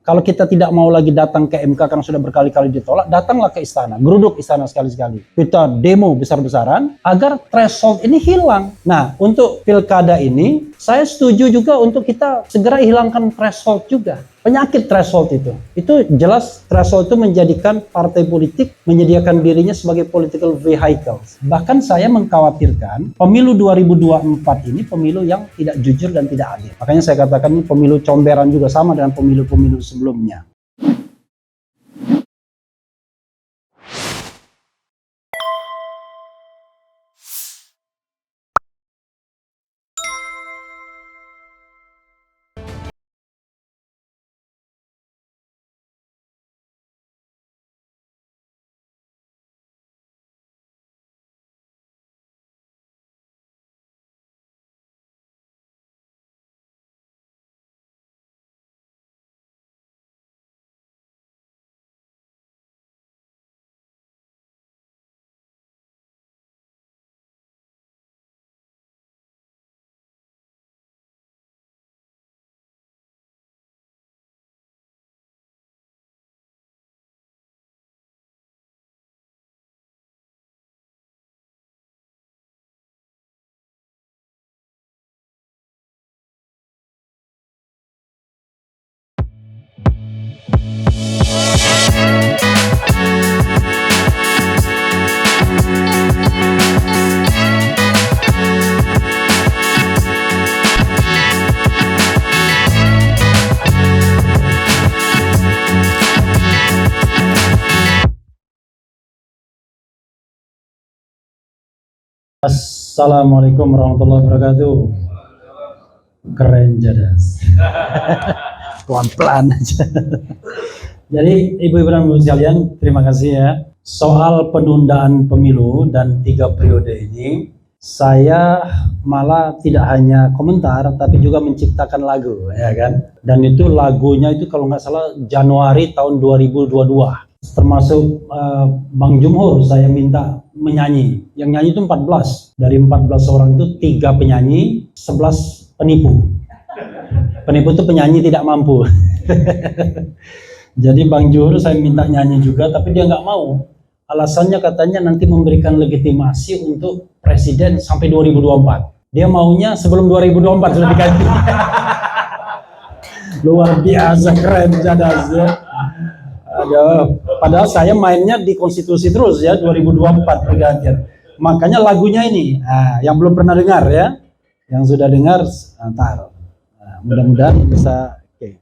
Kalau kita tidak mau lagi datang ke MK karena sudah berkali-kali ditolak, datanglah ke istana, geruduk istana sekali-sekali. Kita demo besar-besaran agar threshold ini hilang. Nah, untuk pilkada ini, saya setuju juga untuk kita segera hilangkan threshold juga. Penyakit threshold itu jelas threshold itu menjadikan partai politik menyediakan dirinya sebagai political vehicle. Bahkan saya mengkhawatirkan pemilu 2024 ini pemilu yang tidak jujur dan tidak adil. Makanya saya katakan ini pemilu comberan juga, sama dengan pemilu-pemilu sebelumnya. Assalamualaikum warahmatullahi wabarakatuh. Keren jadas. Pelan-pelan aja. Jadi ibu-ibu dan bapak sekalian, terima kasih ya. Soal penundaan pemilu dan 3 periode ini, saya malah tidak hanya komentar, tapi juga menciptakan lagu, ya kan? Dan itu lagunya itu kalau nggak salah Januari tahun 2022. Termasuk Bang Jumhur saya minta menyanyi. Yang nyanyi itu 14. Dari 14 orang itu 3 penyanyi, 11 penipu. Penipu itu penyanyi tidak mampu. Jadi Bang Jumhur saya minta nyanyi juga, tapi dia nggak mau. Alasannya katanya nanti memberikan legitimasi untuk presiden sampai 2024. Dia maunya sebelum 2024 sudah diganti. Luar biasa, keren jadas ya. Padahal saya mainnya di konstitusi terus ya, 2024 pergantian. Makanya lagunya ini, yang belum pernah dengar ya, yang sudah dengar, ntar. Mudah-mudahan bisa. Oke.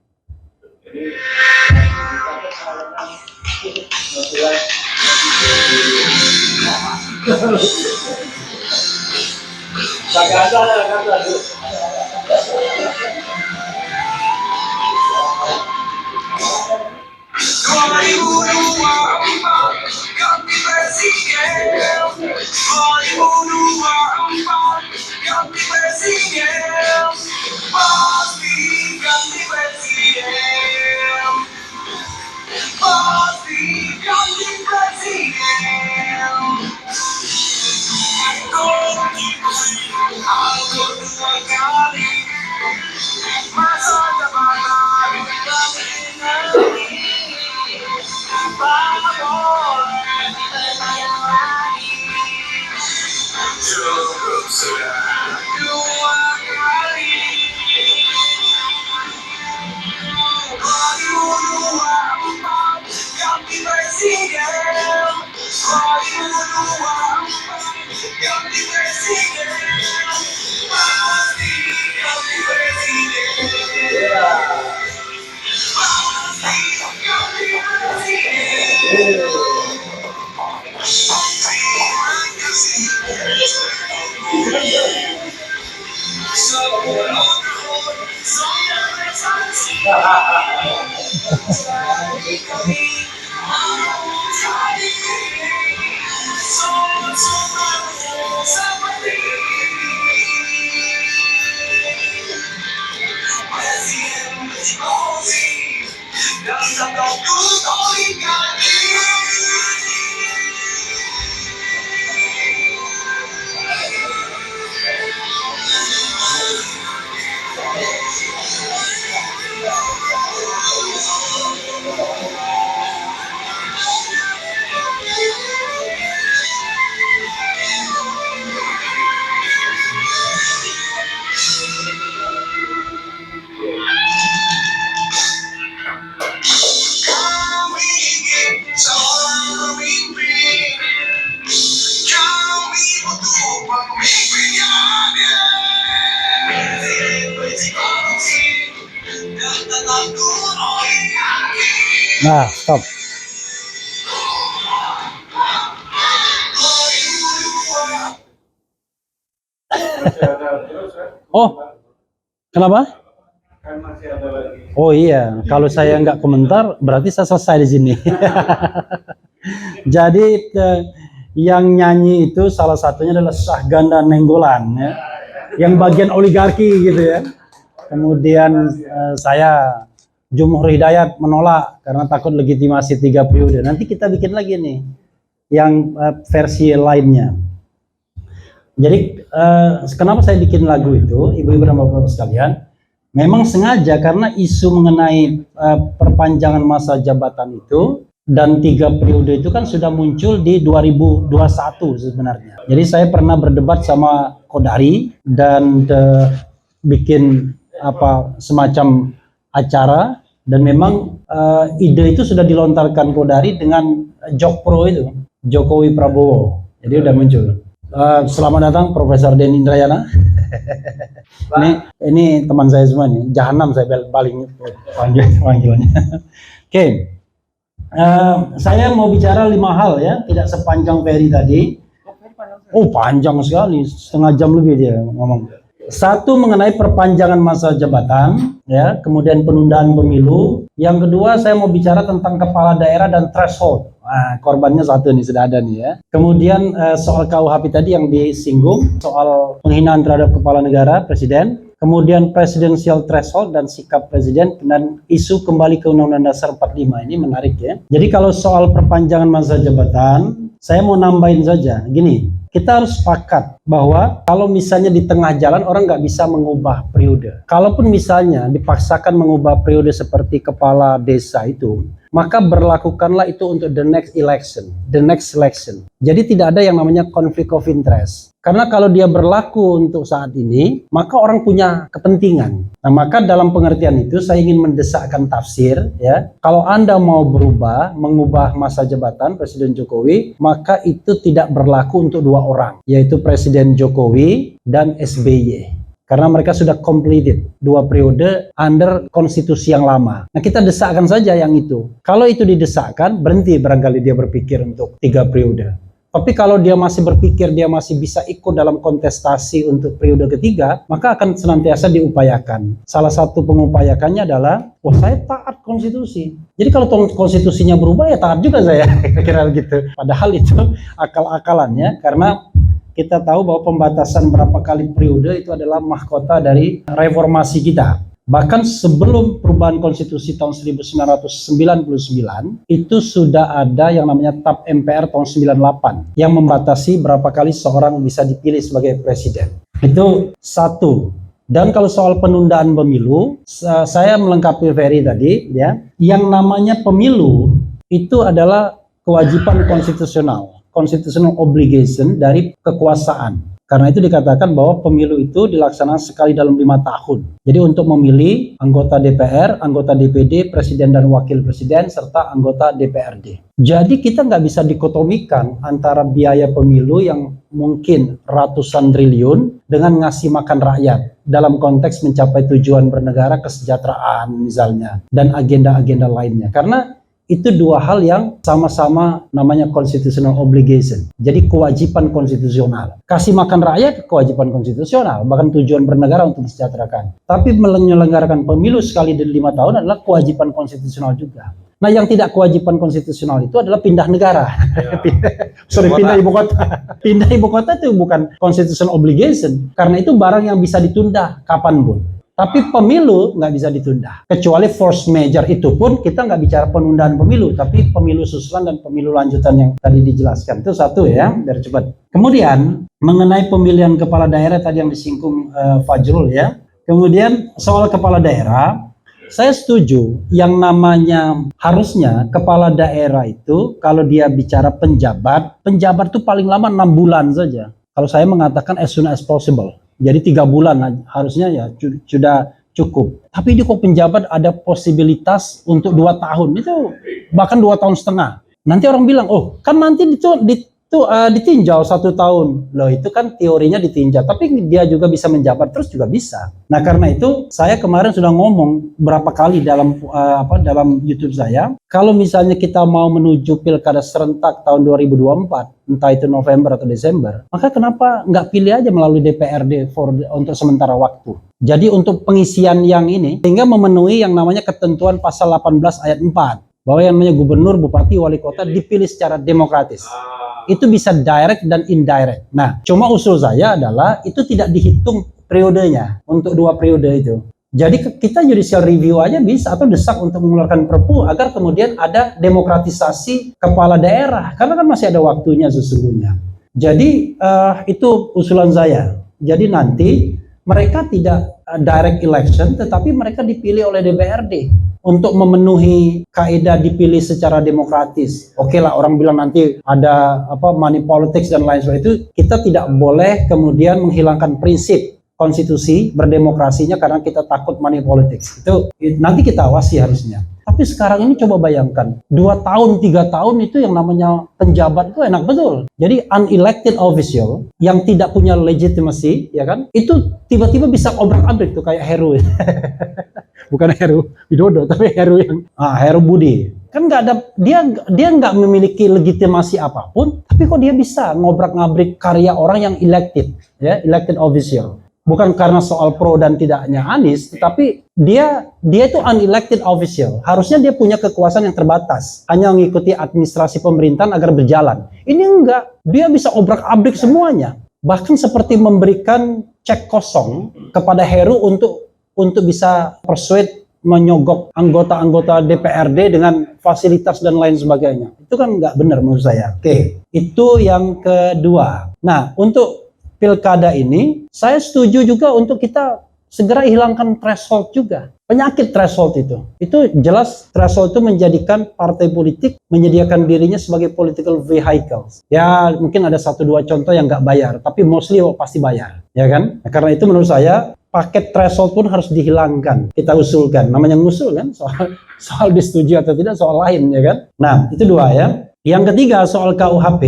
Nah, stop. Oh, kenapa? Oh iya, kalau saya nggak komentar, berarti saya selesai di sini. Jadi yang nyanyi itu salah satunya adalah Syahganda Nenggolan, ya, yang bagian oligarki gitu ya. Kemudian saya Jumhur Hidayat menolak karena takut legitimasi 3 periode. Nanti kita bikin lagi nih yang versi lainnya. Jadi kenapa saya bikin lagu itu, ibu-ibu dan bapak-bapak sekalian? Memang sengaja karena isu mengenai perpanjangan masa jabatan itu dan 3 periode itu kan sudah muncul di 2021 sebenarnya. Jadi saya pernah berdebat sama Kodari dan bikin semacam acara, dan memang ide itu sudah dilontarkan Kodari dengan Jokpro itu, Jokowi Prabowo. Jadi udah muncul. Selamat datang Profesor Denny Indrayana. ini teman saya semua nih, Jahanam saya paling panggilannya. Oke. Saya mau bicara 5 hal ya, tidak sepanjang Ferry tadi. Oh, panjang sekali, setengah jam lebih dia ngomong. 1, mengenai perpanjangan masa jabatan, ya, kemudian penundaan pemilu. Yang kedua, saya mau bicara tentang kepala daerah dan threshold. Nah, korbannya 1 nih, sudah ada nih ya. Kemudian soal KUHP tadi yang disinggung, soal penghinaan terhadap kepala negara, presiden. Kemudian presidensial threshold dan sikap presiden, dan isu kembali ke Undang-Undang Dasar 45. Ini menarik ya. Jadi kalau soal perpanjangan masa jabatan, saya mau nambahin saja, gini. Kita harus sepakat bahwa kalau misalnya di tengah jalan orang nggak bisa mengubah periode. Kalaupun misalnya dipaksakan mengubah periode seperti kepala desa itu, maka berlakukanlah itu untuk the next election, the next selection. Jadi tidak ada yang namanya conflict of interest. Karena kalau dia berlaku untuk saat ini, maka orang punya kepentingan. Nah, maka dalam pengertian itu saya ingin mendesakkan tafsir, ya. Kalau Anda mau mengubah masa jabatan Presiden Jokowi, maka itu tidak berlaku untuk 2 orang, yaitu Presiden Jokowi dan SBY. Karena mereka sudah completed 2 periode under konstitusi yang lama. Nah, kita desakkan saja yang itu. Kalau itu didesakkan, berhenti barangkali dia berpikir untuk 3 periode. Tapi kalau dia masih berpikir dia masih bisa ikut dalam kontestasi untuk periode ketiga, maka akan senantiasa diupayakan. Salah satu pengupayakannya adalah, saya taat konstitusi. Jadi kalau konstitusinya berubah, ya taat juga saya. Kira-kira gitu. Padahal itu akal-akalannya, karena kita tahu bahwa pembatasan berapa kali periode itu adalah mahkota dari reformasi kita. Bahkan sebelum perubahan konstitusi tahun 1999, itu sudah ada yang namanya TAP MPR tahun 98 yang membatasi berapa kali seorang bisa dipilih sebagai presiden. Itu 1. Dan kalau soal penundaan pemilu, saya melengkapi Ferry tadi, ya. Yang namanya pemilu itu adalah kewajiban konstitusional, constitutional obligation dari kekuasaan. Karena itu dikatakan bahwa pemilu itu dilaksanakan sekali dalam 5 tahun. Jadi untuk memilih anggota DPR, anggota DPD, presiden dan wakil presiden, serta anggota DPRD. Jadi kita nggak bisa dikotomikan antara biaya pemilu yang mungkin ratusan triliun dengan ngasih makan rakyat dalam konteks mencapai tujuan bernegara, kesejahteraan misalnya, dan agenda-agenda lainnya. Karena itu 2 hal yang sama-sama namanya constitutional obligation. Jadi kewajiban konstitusional. Kasih makan rakyat kewajiban konstitusional, bahkan tujuan bernegara untuk mensejahterakan. Tapi menyelenggarakan pemilu sekali dari 5 tahun adalah kewajiban konstitusional juga. Nah, yang tidak kewajiban konstitusional itu adalah pindah negara. Ya. Pindah ibu kota. Pindah ibu kota itu bukan constitutional obligation, karena itu barang yang bisa ditunda kapanpun. Tapi pemilu nggak bisa ditunda. Kecuali force major, itu pun kita nggak bicara penundaan pemilu, tapi pemilu susulan dan pemilu lanjutan yang tadi dijelaskan. Itu 1 ya, biar cepat. Kemudian mengenai pemilihan kepala daerah tadi yang disinggung Fajrul ya. Kemudian soal kepala daerah, saya setuju yang namanya harusnya kepala daerah itu kalau dia bicara penjabat itu paling lama 6 bulan saja. Kalau saya mengatakan as soon as possible. Jadi 3 bulan harusnya ya sudah cukup. Tapi di kok penjabat ada posibilitas untuk 2 tahun, itu bahkan 2 tahun setengah. Nanti orang bilang, kan nanti itu Itu ditinjau 1 tahun. Loh itu kan teorinya ditinjau, tapi dia juga bisa menjabat terus juga bisa. Nah karena itu saya kemarin sudah ngomong berapa kali dalam dalam YouTube saya, kalau misalnya kita mau menuju pilkada serentak tahun 2024, entah itu November atau Desember, maka kenapa nggak pilih aja melalui DPRD untuk sementara waktu. Jadi untuk pengisian yang ini, sehingga memenuhi yang namanya ketentuan pasal 18 ayat 4, bahwa yang namanya gubernur, bupati, wali kota dipilih secara demokratis. Itu bisa direct dan indirect. Nah, cuma usul saya adalah itu tidak dihitung periodenya untuk 2 periode itu. Jadi kita judicial review aja bisa, atau desak untuk mengeluarkan perpu agar kemudian ada demokratisasi kepala daerah, karena kan masih ada waktunya sesungguhnya. Jadi itu usulan saya. Jadi nanti mereka tidak direct election, tetapi mereka dipilih oleh DPRD untuk memenuhi kaidah dipilih secara demokratis. Oke lah, orang bilang nanti ada money politics dan lain sebagainya. Itu kita tidak boleh kemudian menghilangkan prinsip konstitusi berdemokrasinya karena kita takut money politics. Itu nanti kita awasi harusnya. Tapi sekarang ini coba bayangkan, 2 tahun, 3 tahun itu yang namanya penjabat itu enak betul. Jadi unelected official yang tidak punya legitimacy, ya kan? Itu tiba-tiba bisa obrak-abrik tuh kayak Heru. Bukan Heru Widodo, tapi Heru yang Heru Budi. Kan nggak ada, dia nggak memiliki legitimasi apapun, tapi kok dia bisa ngobrak-ngabrik karya orang yang elected, ya, elected official. Bukan karena soal pro dan tidaknya Anies, tetapi dia itu unelected official. Harusnya dia punya kekuasaan yang terbatas, hanya mengikuti administrasi pemerintahan agar berjalan. Ini enggak, dia bisa obrak-abrik semuanya. Bahkan seperti memberikan cek kosong kepada Heru untuk bisa persuade menyogok anggota-anggota DPRD dengan fasilitas dan lain sebagainya. Itu kan nggak benar menurut saya. Oke, itu yang kedua. Nah, untuk pilkada ini, saya setuju juga untuk kita segera hilangkan threshold juga. Penyakit threshold itu jelas threshold itu menjadikan partai politik menyediakan dirinya sebagai political vehicles. Ya mungkin ada 1-2 contoh yang nggak bayar, tapi mostly pasti bayar, ya kan? Nah, karena itu menurut saya paket threshold pun harus dihilangkan. Kita usulkan, namanya ngusul kan, soal disetujui atau tidak soal lain, ya kan? Nah itu 2 ya. Yang ketiga soal KUHP,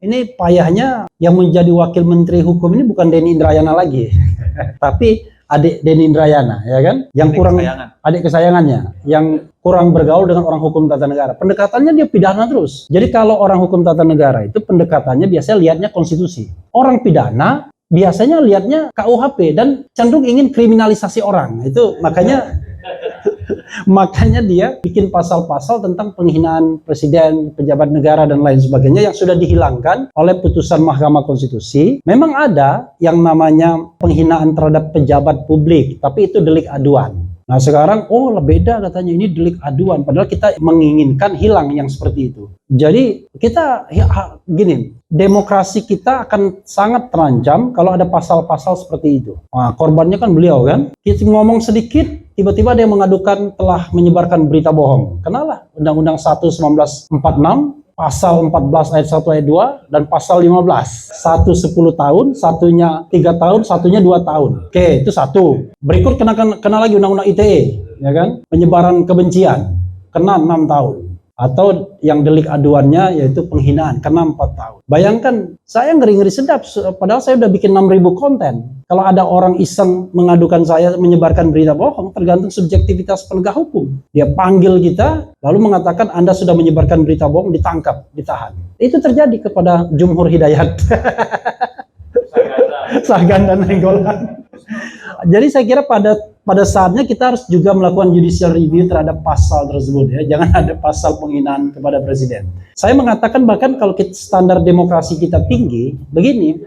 ini payahnya yang menjadi wakil menteri hukum ini bukan Denny Indrayana lagi, tapi adik Denny Indrayana, ya kan? Yang kurang adik kesayangannya, yang kurang bergaul dengan orang hukum tata negara. Pendekatannya dia pidana terus. Jadi kalau orang hukum tata negara itu pendekatannya biasanya lihatnya konstitusi. Orang pidana biasanya lihatnya KUHP dan cenderung ingin kriminalisasi orang. Itu makanya dia bikin pasal-pasal tentang penghinaan presiden, pejabat negara dan lain sebagainya yang sudah dihilangkan oleh putusan Mahkamah Konstitusi. Memang ada yang namanya penghinaan terhadap pejabat publik, tapi itu delik aduan. Nah sekarang beda katanya, ini delik aduan, padahal kita menginginkan hilang yang seperti itu. Jadi kita gini, demokrasi kita akan sangat terancam kalau ada pasal-pasal seperti itu. Nah, korbannya kan beliau kan. Kita ngomong sedikit, tiba-tiba dia mengadukan telah menyebarkan berita bohong. Kenalah Undang-Undang 1/1946, pasal 14 ayat 1 ayat 2, dan pasal 15. Satu 10 tahun, satunya 3 tahun, satunya 2 tahun. Oke, itu satu. Berikut kena lagi Undang-Undang ITE, ya kan? Penyebaran kebencian, kena 6 tahun. Atau yang delik aduannya yaitu penghinaan, kena 4 tahun. Bayangkan, saya ngeri-ngeri sedap, padahal saya udah bikin 6.000 konten. Kalau ada orang iseng mengadukan saya menyebarkan berita bohong, tergantung subjektivitas penegak hukum. Dia panggil kita, lalu mengatakan Anda sudah menyebarkan berita bohong, ditangkap, ditahan. Itu terjadi kepada Jumhur Hidayat. Sagan dan Nainggolan. Jadi saya kira pada saatnya kita harus juga melakukan judicial review terhadap pasal tersebut ya. Jangan ada pasal penghinaan kepada presiden. Saya mengatakan bahkan kalau standar demokrasi kita tinggi, begini,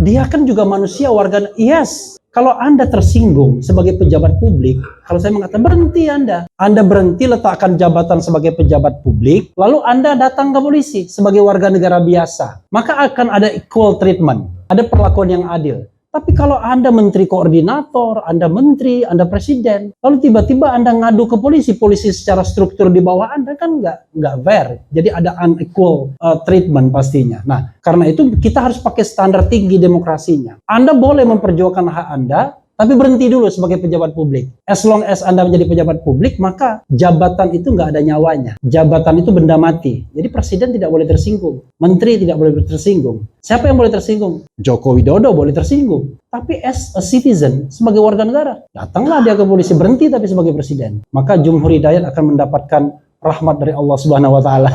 dia kan juga manusia, warga. Yes, kalau Anda tersinggung sebagai pejabat publik, kalau saya mengatakan berhenti Anda berhenti letakkan jabatan sebagai pejabat publik, lalu Anda datang ke polisi sebagai warga negara biasa, maka akan ada equal treatment, ada perlakuan yang adil. Tapi kalau Anda menteri koordinator, Anda menteri, Anda presiden, lalu tiba-tiba Anda ngadu ke polisi secara struktur di bawah Anda, kan nggak fair. Jadi ada unequal treatment pastinya. Nah, karena itu kita harus pakai standar tinggi demokrasinya. Anda boleh memperjuangkan hak Anda, Tapi berhenti dulu sebagai pejabat publik. As long as Anda menjadi pejabat publik, maka jabatan itu nggak ada nyawanya. Jabatan itu benda mati. Jadi presiden tidak boleh tersinggung. Menteri tidak boleh tersinggung. Siapa yang boleh tersinggung? Joko Widodo boleh tersinggung. Tapi as a citizen, sebagai warga negara, datanglah dia ke polisi, berhenti tapi sebagai presiden. Maka Jumhur Hidayat akan mendapatkan rahmat dari Allah Subhanahu wa taala.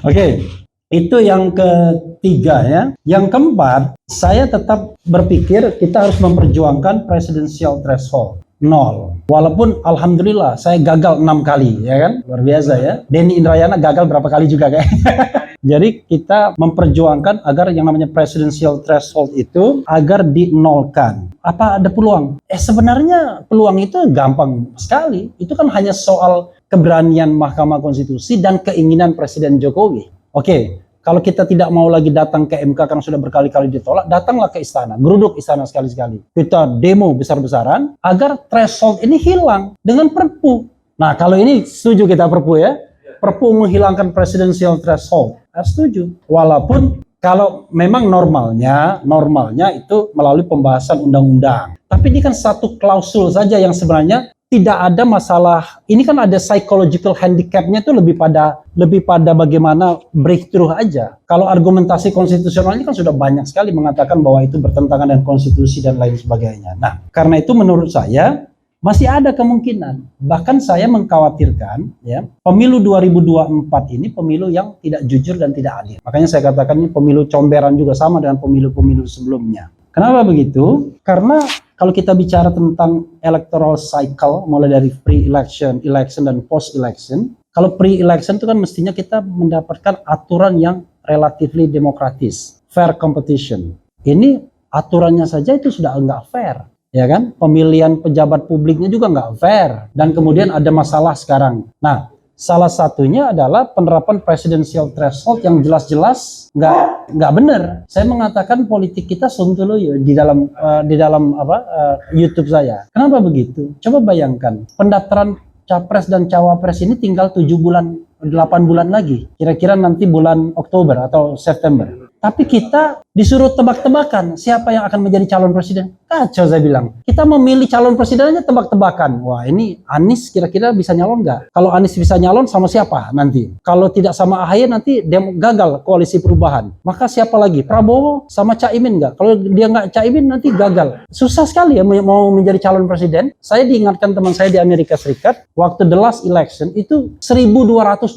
Oke. Itu yang ketiga ya. Yang keempat, saya tetap berpikir kita harus memperjuangkan presidential threshold 0. Walaupun alhamdulillah saya gagal 6 kali ya kan. Luar biasa ya. Denny Indrayana gagal berapa kali juga kayak. Jadi kita memperjuangkan agar yang namanya presidential threshold itu agar dinolkan. Apa ada peluang? Sebenarnya peluang itu gampang sekali. Itu kan hanya soal keberanian Mahkamah Konstitusi dan keinginan Presiden Jokowi. Oke, kalau kita tidak mau lagi datang ke MK karena sudah berkali-kali ditolak, datanglah ke istana, geruduk istana sekali-sekali. Kita demo besar-besaran agar threshold ini hilang dengan perpu. Nah, kalau ini setuju kita perpu ya. Perpu menghilangkan presidential threshold. Setuju. Walaupun kalau memang normalnya itu melalui pembahasan undang-undang. Tapi ini kan satu klausul saja yang sebenarnya tidak ada masalah. Ini kan ada psychological handicapnya itu lebih pada bagaimana breakthrough aja. Kalau argumentasi konstitusional ini kan sudah banyak sekali mengatakan bahwa itu bertentangan dengan konstitusi dan lain sebagainya. Nah, karena itu menurut saya masih ada kemungkinan. Bahkan saya mengkhawatirkan ya, pemilu 2024 ini pemilu yang tidak jujur dan tidak adil. Makanya saya katakan ini pemilu comberan juga, sama dengan pemilu-pemilu sebelumnya. Kenapa begitu? Karena kalau kita bicara tentang electoral cycle, mulai dari pre-election, election, dan post-election, kalau pre-election itu kan mestinya kita mendapatkan aturan yang relatively demokratis, fair competition. Ini aturannya saja itu sudah nggak fair, ya kan? Pemilihan pejabat publiknya juga nggak fair, dan kemudian ada masalah sekarang. Nah, salah satunya adalah penerapan presidential threshold yang jelas-jelas nggak benar. Saya mengatakan politik kita sontoloyo di dalam YouTube saya. Kenapa begitu? Coba bayangkan, pendaftaran capres dan cawapres ini tinggal 8 bulan lagi. Kira-kira nanti bulan Oktober atau September. Tapi kita disuruh tebak-tebakan siapa yang akan menjadi calon presiden. Kacau saya bilang. Kita memilih calon presiden aja tebak-tebakan. Wah, ini Anies kira-kira bisa nyalon nggak? Kalau Anies bisa nyalon sama siapa nanti? Kalau tidak sama AHY nanti dia gagal koalisi perubahan. Maka siapa lagi? Prabowo sama Caimin nggak? Kalau dia nggak Caimin nanti gagal. Susah sekali ya mau menjadi calon presiden. Saya diingatkan teman saya di Amerika Serikat, waktu the last election itu 1212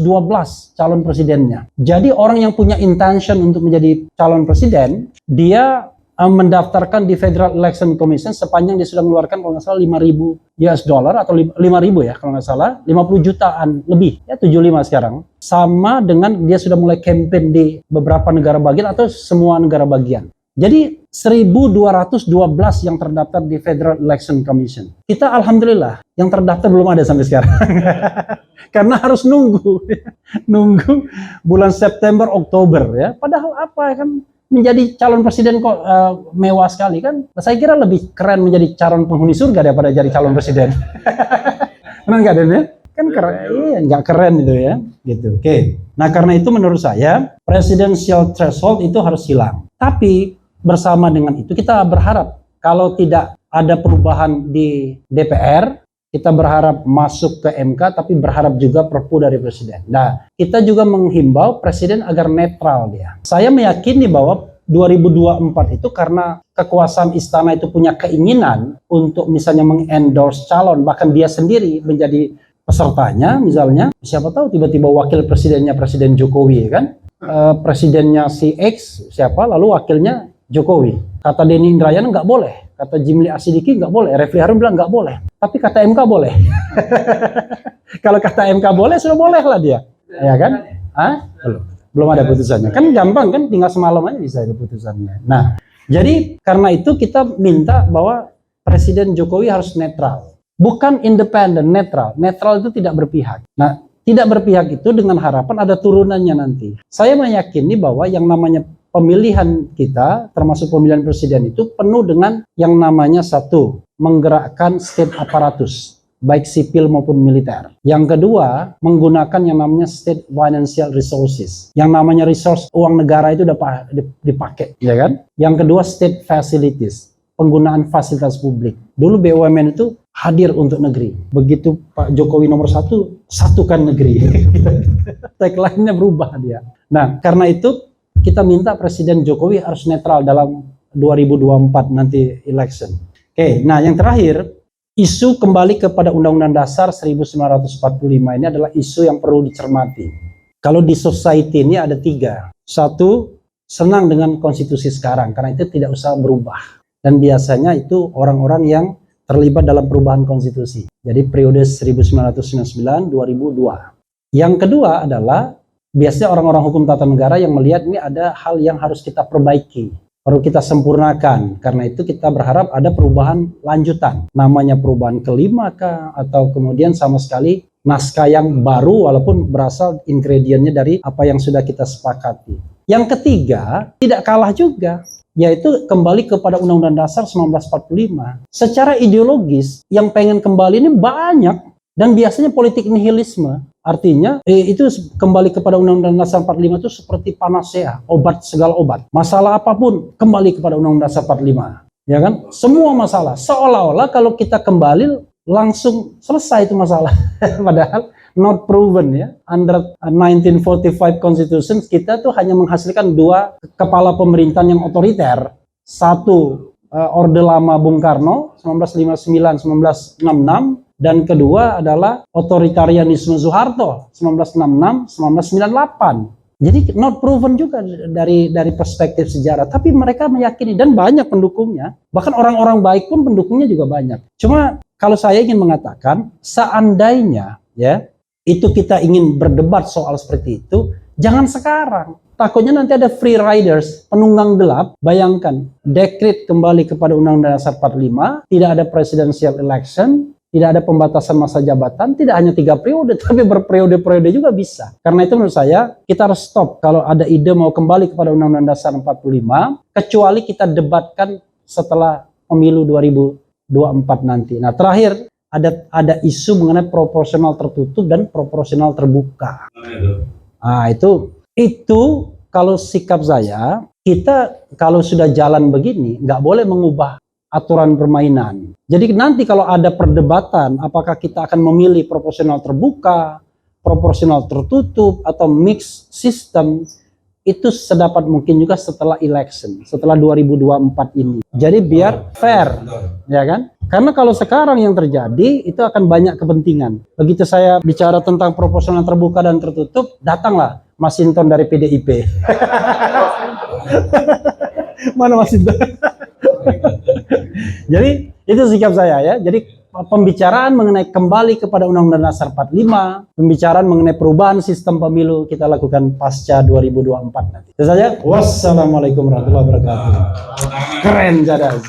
calon presidennya. Jadi orang yang punya intention untuk menjadi calon presiden, dia mendaftarkan di Federal Election Commission sepanjang dia sudah mengeluarkan kalau nggak salah 5.000 US dollar atau 5.000 ya kalau nggak salah, 50 jutaan lebih ya, 75 sekarang, sama dengan dia sudah mulai campaign di beberapa negara bagian atau semua negara bagian. Jadi 1212 yang terdaftar di Federal Election Commission. Kita alhamdulillah yang terdaftar belum ada sampai sekarang. Karena harus nunggu bulan September Oktober ya. Padahal apa kan menjadi calon presiden kok mewah sekali kan? Saya kira lebih keren menjadi calon penghuni surga daripada jadi calon presiden. Benar nggak Den ya? Kan keren, iya, nggak keren itu ya, gitu. Oke. Nah karena itu menurut saya presidential threshold itu harus hilang. Tapi bersama dengan itu kita berharap kalau tidak ada perubahan di DPR, kita berharap masuk ke MK, tapi berharap juga perpu dari presiden. Nah, kita juga menghimbau presiden agar netral dia. Saya meyakini bahwa 2024 itu karena kekuasaan istana itu punya keinginan untuk misalnya mengendorse calon, bahkan dia sendiri menjadi pesertanya misalnya, siapa tahu tiba-tiba wakil presidennya Presiden Jokowi kan, presidennya si X siapa, lalu wakilnya Jokowi. Kata Denny Indrayana nggak boleh. Kata Jimli Asidiki nggak boleh, Refli Harun bilang nggak boleh. Tapi kata MK boleh. Kalau kata MK boleh, sudah boleh lah dia. Ya kan? Belum ada putusannya. Kan gampang kan, tinggal semalam aja bisa ada putusannya. Nah, jadi karena itu kita minta bahwa Presiden Jokowi harus netral. Bukan independen, netral. Netral itu tidak berpihak. Nah, tidak berpihak itu dengan harapan ada turunannya nanti. Saya meyakini bahwa yang namanya pemilihan kita, termasuk pemilihan presiden itu penuh dengan yang namanya satu, menggerakkan state apparatus. baik sipil maupun militer. Yang kedua, menggunakan yang namanya state financial resources. Yang namanya resource uang negara itu udah dipakai, ya kan? Yang kedua, state facilities, penggunaan fasilitas publik. Dulu BUMN itu hadir untuk negeri. Begitu Pak Jokowi nomor 1, satukan negeri. Tagline-nya berubah dia. Nah, karena itu kita minta Presiden Jokowi harus netral dalam 2024 nanti election. Oke, nah yang terakhir, isu kembali kepada Undang-Undang Dasar 1945 ini adalah isu yang perlu dicermati. Kalau di society ini ada 3. 1, senang dengan konstitusi sekarang, karena itu tidak usah berubah. Dan biasanya itu orang-orang yang terlibat dalam perubahan konstitusi. Jadi periode 1999-2002. Yang kedua adalah biasanya orang-orang hukum tata negara yang melihat ini ada hal yang harus kita perbaiki, perlu kita sempurnakan. Karena itu kita berharap ada perubahan lanjutan. Namanya perubahan kelima kah, atau kemudian sama sekali naskah yang baru walaupun berasal ingredientnya dari apa yang sudah kita sepakati. Yang ketiga, tidak kalah juga, yaitu kembali kepada Undang-Undang Dasar 1945. Secara ideologis yang pengen kembali ini banyak, dan biasanya politik nihilisme. Artinya itu kembali kepada Undang-Undang Dasar 45 itu seperti panacea, obat segala obat. Masalah apapun kembali kepada Undang-Undang Dasar 45, ya kan? Semua masalah seolah-olah kalau kita kembali langsung selesai itu masalah. Padahal not proven ya. Under 1945 Constitution kita tuh hanya menghasilkan 2 kepala pemerintahan yang otoriter. 1 Orde Lama Bung Karno 1959-1966. Dan kedua adalah otoritarianisme Soeharto 1966-1998. Jadi not proven juga dari perspektif sejarah, tapi mereka meyakini dan banyak pendukungnya. Bahkan orang-orang baik pun pendukungnya juga banyak. Cuma kalau saya ingin mengatakan, seandainya ya itu kita ingin berdebat soal seperti itu, jangan sekarang. Takutnya nanti ada free riders, penunggang gelap. Bayangkan, dekret kembali kepada Undang-Undang Dasar 45, tidak ada presidential election, tidak ada pembatasan masa jabatan, tidak hanya 3 periode, tapi berperiode-periode juga bisa. Karena itu menurut saya, kita harus stop kalau ada ide mau kembali kepada Undang-Undang Dasar 45, kecuali kita debatkan setelah pemilu 2024 nanti. Nah terakhir, ada isu mengenai proporsional tertutup dan proporsional terbuka. Nah itu kalau sikap saya, kita kalau sudah jalan begini, nggak boleh mengubah aturan permainan. Jadi nanti kalau ada perdebatan, apakah kita akan memilih proporsional terbuka, proporsional tertutup, atau mix system, itu sedapat mungkin juga setelah election, setelah 2024 ini. Jadi biar fair, ya kan? Karena kalau sekarang yang terjadi, itu akan banyak kepentingan. Begitu saya bicara tentang proporsional terbuka dan tertutup, datanglah Mas Hinton dari PDIP. Mana Mas Hinton? Jadi itu sikap saya ya. Jadi pembicaraan mengenai kembali kepada Undang-Undang Dasar 45, pembicaraan mengenai perubahan sistem pemilu kita lakukan pasca 2024 nanti. Itu saja. Wassalamualaikum warahmatullahi wabarakatuh. Keren, Jadas.